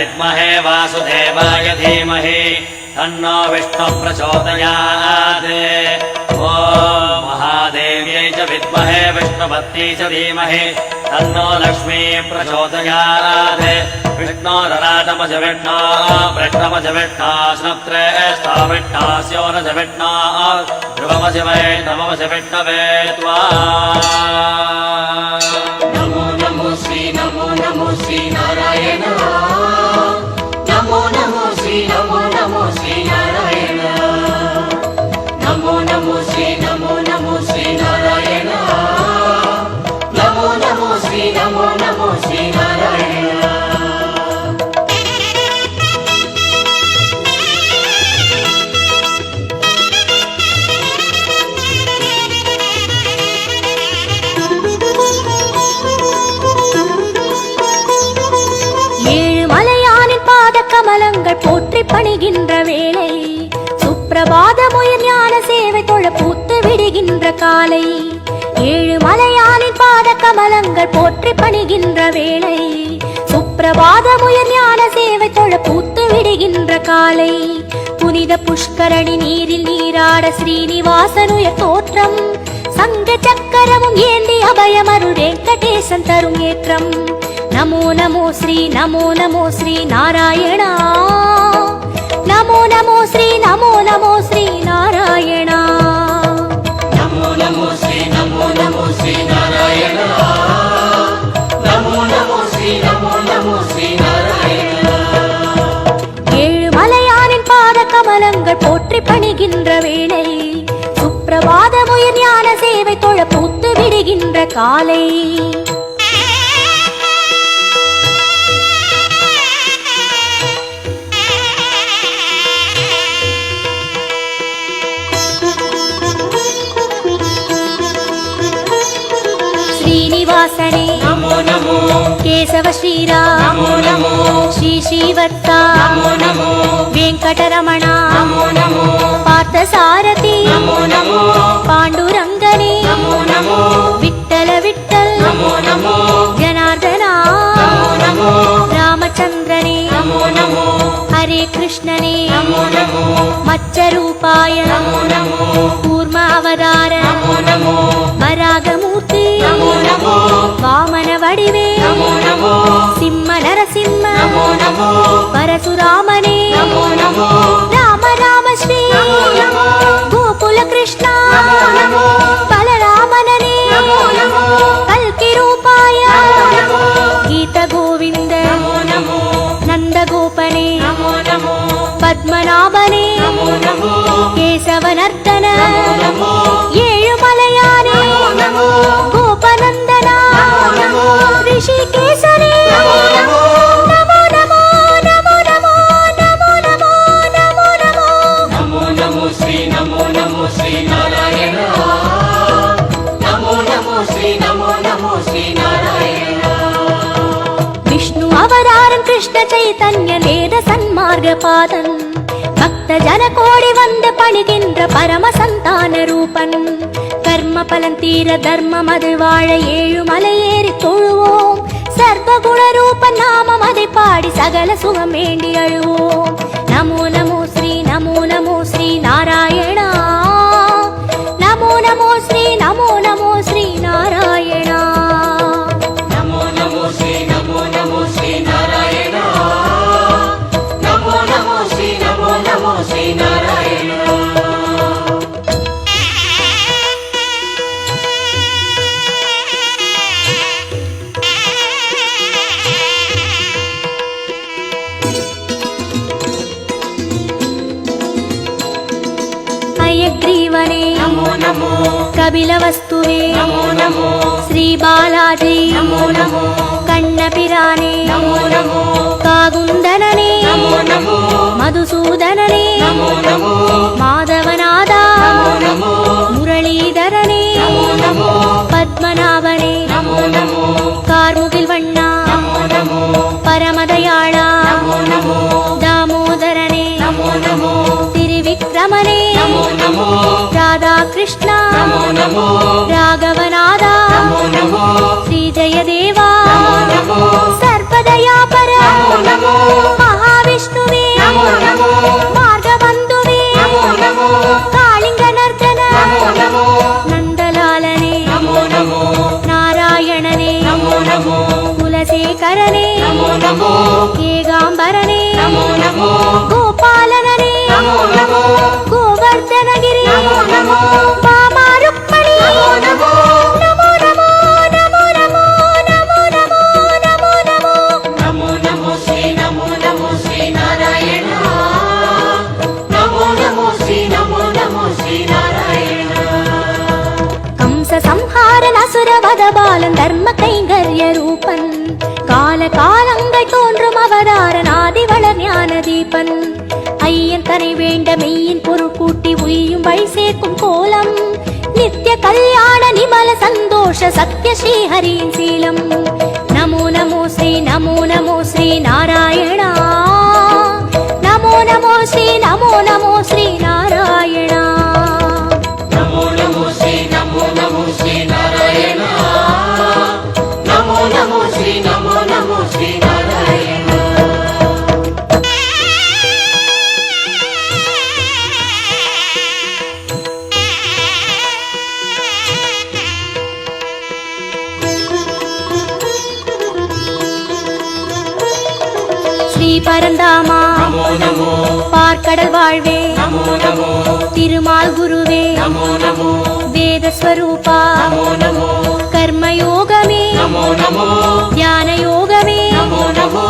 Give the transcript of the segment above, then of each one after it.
विद्महे वासुदेवाय धीमहि तन्नो विष्णुः प्रचोदयात्। ॐ महादेव्यै च विद्महे विष्णुपत्न्यै च धीमहि तन्नो लक्ष्मी प्रचोदयात्। विष्णोरराटमज विष्णो वृष्णमज विष्णो स्नुत्रे स्थाविष्णास्योनज विष्णो ध्रुवमज वै नममज विष्णवे त्वा। नमो नमो श्री नारायण। नमो नमो श्री नारायण। नमो नमो श्री नारायण। नमो नमो श्री नारायण। கமலங்கள் போற்றி பணிகின்ற வேளை சுப்பிரபாதமுயர் ஞான சேவை தொழ பூத்து விடுகின்ற காலை ஏழு மலையானின் பாத கமலங்கள் போற்றி பணிகின்ற வேளை சுப்பிரபாதமுயர் ஞான சேவை தொழ பூத்து விடுகின்ற காலை புனித புஷ்கரணி நீரில் நீராட ஸ்ரீனிவாசனுயர் தோற்றம் சங்க சக்கரமும் ஏந்தி அபயமருள் வெங்கடேசன் தரும் ஏற்றம் नमो नमो श्री नारायण। नमो नमो श्री नारायण। नमो नमो श्री नारायण। नमो नमो श्री नारायण। ஏழு மலையானின் பாத கமலங்கள் போற்றி பணிகின்ற வேளை சுப்பிரபாதமுயர் ஞான சேவை தொழ பூத்து விடுகின்ற காலை श्रीनिवासने नमो नमो केशव श्रीराम नमो नमो श्री श्रीवत्सा नमो नमो वेंकटरमण नमो नमो पार्थसारथि नमो नमो पांडुरंगने नमो नमो विठ्ठल विठ्ठल नमो नमो जनार्दना नमो नमो रामचंद्रने नमो नमो हरे कृष्णने नमो नमो मत्स्यरूपाय नमो नमो कूर्म अवतार नमो नमो वरागमूर्ति नमो नमो वामन वडिवे नमो नमो सिंह नरसिंह नमो नमो परशुरामने नमो नमो राम राम श्री नमो नमो गोकुल कृष्ण नमो नमो बलरामनने नमो नमो कल्कि रूपाय नमो गीत गोविंद नमो नमो नंद गोपने नमो नमो पद्मनाभने नमो नमो केशवनर्दन नमो ஏழு மலையானே नमो गोपनंदना नमो ऋषिकेशने नमो नमो नमो नमो नमो नमो नमो नमो नमो नमो नमो नमो श्री नारायण। नमो नमो श्री नारायण। विष्णु अवतारं कृष्ण चैतन्य वेद सन्मार्ग पादन भक्त जन कोडि वंद पणिगिன்ற परम संतान रूपन कर्म பலன் தீர தர்மம் அது வாழ ஏழு மலையேறி தொழுவோம் சர்வ குண ரூப நாமம் அதை பாடி சகல சுகம் வேண்டி அழுவோம் நமோ நமோ ஸ்ரீ நாராயணா நமோ நமோ ஸ்ரீ நாராயணா नमो नमो श्री नारायण। नमो नमो श्री नारायण। हयग्रीवने नमो नमो कपिलवस्तुवे नमो नमो श्री बालाजी नमो नमो कण्णपिराने नमो नमो कागुन्दनने नमो नमो मधुसूदनने नमो नमो माधवनादा नमो नमो मुरलीधरने नमो नमो पद्मनाभने नमो नमो कार्मुगिल्वण्णा नमो नमो परमदयाळा नमो नमो दामोदरने नमो नमो त्रिविक्रमने नमो नमो राधा कृष्ण नमो नमो राघवनादा नमो नमो श्री जयदेवा नमो नमो सर्वदयापर नमो नमो குணசேகரனே நமோ நமோ ஏகாம்பரனே நமோ நமோ கோபாலனே நமோ நமோ கோவர்தனகிரி நமோ நமோ பாமா ருக்மணி நமோ நமோ நமோ நமோ நமோ நமோ நமோ நமோ நமோ நமோ நமோ நமோ ஸ்ரீ நாராயண நமோ நமோ ஸ்ரீ நாராயண கம்ச சம்ஹாரன் அசுரவத பாலன் தர்ம கைங்கர்ய ரூபன் கால காலங்கள் தோன்றும் அவதாரன் ஆதிவளர் ஞான தீபன் ஐயன் தனை வேண்ட மெய்யின் பொருள் கூட்டி உய்யும் வழி சேர்க்கும் கோலம் நித்திய கல்யாண நிமல சந்தோஷ சத்ய ஸ்ரீஹரியின் சீலம் நமோ நமோ ஸ்ரீ நாராயணா நமோ நமோ ஸ்ரீ நாராயணா நமோ நமோ ஸ்ரீ நாராயண நமோ நமோ ஸ்ரீ நாராயண ஸ்ரீ பரந்தாமா நமோ நமோ பார்க்கடல் வாழ்வே நமோ நமோ திருமால் குருவே நமோ நமோ வேதஸ்வரூபா நமோ நமோ கர்மயோகமே நமோ நமோ ஞான யோகமே நமோ நமோ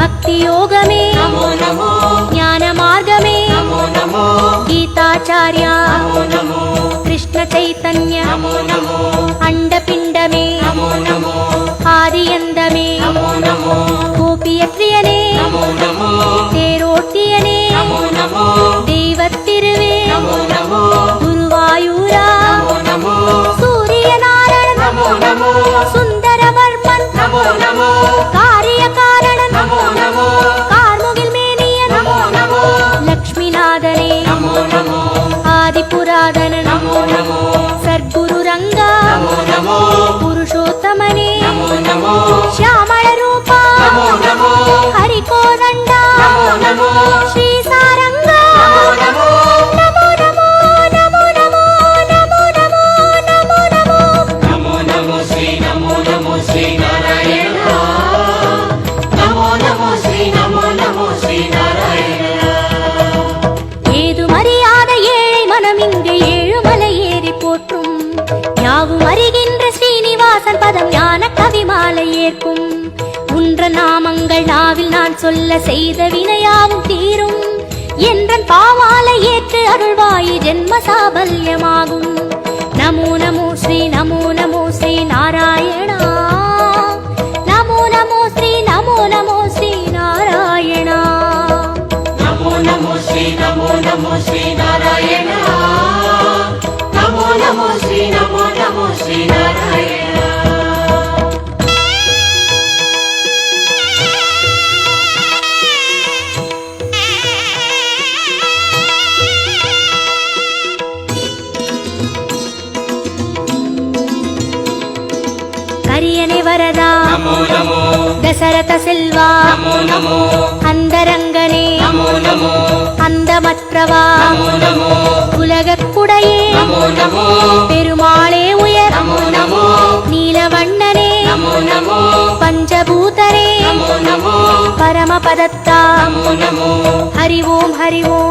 பக்தி யோகமே நமோ நமோ ஞான மார்க்கமே நமோ நமோ கீதாச்சார்யா நமோ நமோ கிருஷ்ண சைத்தன்ய நமோ நமோ அண்டபிண்டமே நமோ நமோ ஆதியந்தமே நமோ நமோ கோபியத்ரியனே நமோ நமோ தேரோட்டியனே நமோ நமோ தெய்வத்திருவே நமோ நமோ குருவாயூரா நமோ நமோ சூரியநாராயணன் நமோ நமோ சுந்தரவர்மன் நமோ நமோ காரிய காரணன் நமோ நமோ கார்முகில் மேனியன் நமோ நமோ லக்ஷ்மிநாதனே நமோ நமோ ஆதிபுராதனன் நமோ நமோ சர்க்குரு ரங்கா நமோ நமோ புருஷோத்தமனே நமோ நமோ ಶ್ಯಾಮಳ ರೂಪ நமோ நமோ ಹರಿಕೋದಂಡ நமோ நமோ ಶ್ರೀ ಸಾರಂಗ நமோ ನಮೋ ನಮೋ ನಮೋ ನಮೋ ನಮೋ ನಮೋ ನಮೋ ನಮೋ நமோ நமோ ஸ்ரீ நாராயண நமோ நமோ ஸ்ரீ நாராயண ஏதும் அறியாத ஏழை மனம் இங்கு ஏழுமலை ஏறி போற்றும் யாவும் அறிகின்ற ஸ்ரீனிவாசன் பதம் ஞான கவிமாலை ஏற்கும் உன்ற நாமங்கள் நாவில் நான் சொல்ல செய்த வினையாவும் தீரும் என்றன் பாவாலை ஏற்று அருள்வாயி ஜென்ம சாபல்யமாகும் நமோ நமோ ஸ்ரீ நாராயணா நமோ நமோ ஸ்ரீ நாராயணா நமோ நமோ ஸ்ரீ நாராயண நமோ நமோ ஸ்ரீ நாராயண கரியனை வரதா நமோ நமோ தசரத செல்வா நமோ நமோ அந்தரங்கனே நமோ நமோ அந்தமற்றவா நமோ நமோ உலகக்குடையே நமோ நமோ பெருமாளே உயர் நமோ நமோ நீலவண்ணனே நமோ நமோ பஞ்சபூதரே நமோ நமோ பரமபதத்தா நமோ நமோ ஹரி ஓம்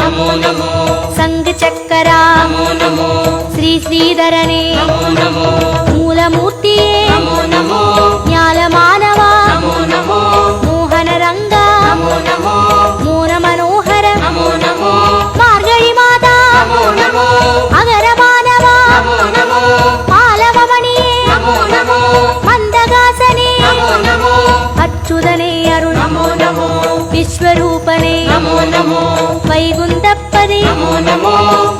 நமோ நமோ சங்கு சக்கரா நமோ நமோ ஸ்ரீ ஸ்ரீதரனே நமோ நமோ மூலமூர்த்தியே நமோ நமோ ஞாலமானவா நமோ நமோ மோகன ரங்கா நமோ நமோ மோன மனோகர நமோ நமோ மார்கழி மாதா நமோ நமோ அகரமானவா நமோ நமோ பாலவமணியே நமோ நமோ மந்தகாசனே நமோ நமோ அச்சுதனே அருள் நமோ நமோ விஸ்வரூபனே நமோ நமோ வைகுந்தப்பதே நமோ நமோ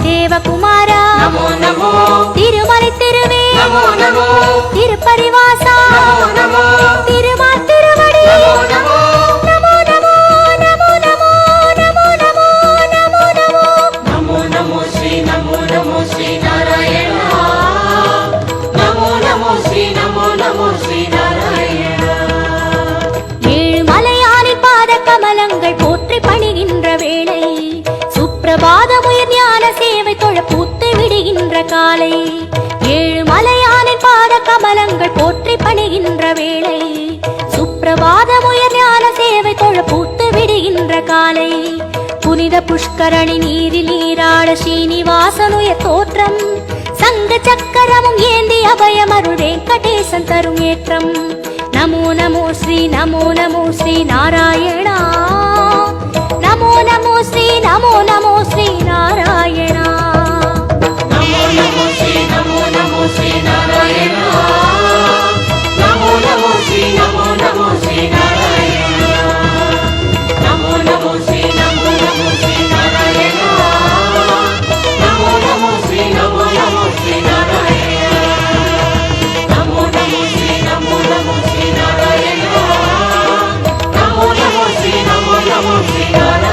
தேவகுமாரா நமோ நமோ திருமலை திருவே நமோ நமோ திருப்பரிவாசா நமோ நமோ திருமால் திருவடி நமோ நமோ நமோ நமோ நமோ நமோ நமோ நமோ நமோ நமோ நமோ ஸ்ரீ நாராயண நமோ நமோ ஸ்ரீ நாராயண ஏழு மலையானின் பாத கமலங்கள் போற்றி பணிகின்ற வேளை சுப்பிரபாதமுயர் ஞான சேவை தொழ பூத்து விடுகின்ற காலை ஏழு மலையானின் பாத கமலங்கள் போற்றி பணிகின்ற வேளை சுப்பிரபாதமுயர் ஞான சேவை தொழ பூத்து விடுகின்ற காலை புனித புஷ்கரணி நீரில் நீராட ஸ்ரீனிவாசனுயர் தோற்றம் சங்க சக்கரமும் ஏந்தி அபயமருள் வெங்கடேசன் தரும் ஏற்றம் நமோ நமோ ஸ்ரீ நமோ நமோ ஸ்ரீ நாராயணா நமோ நமோ ஸ்ரீ நமோ நமோ ஸ்ரீ நாராயணா நமோ நமோ ஸ்ரீ நமோ நமோ ஸ்ரீ நாராயண நமோ நமோ ஸ்ரீ நமோ நமோ ஸ்ரீ நாராயண நமோ நமோ ஸ்ரீ நமோ நமோ ஸ்ரீ நாராயண நமோ நமோ ஸ்ரீ நமோ நமோ ஸ்ரீ நாராயண நமோ நமோ ஸ்ரீ நமோ நமோ ஸ்ரீ நாராயண நமோ நமோ ஸ்ரீ நமோ நமோ ஸ்ரீ நாராயண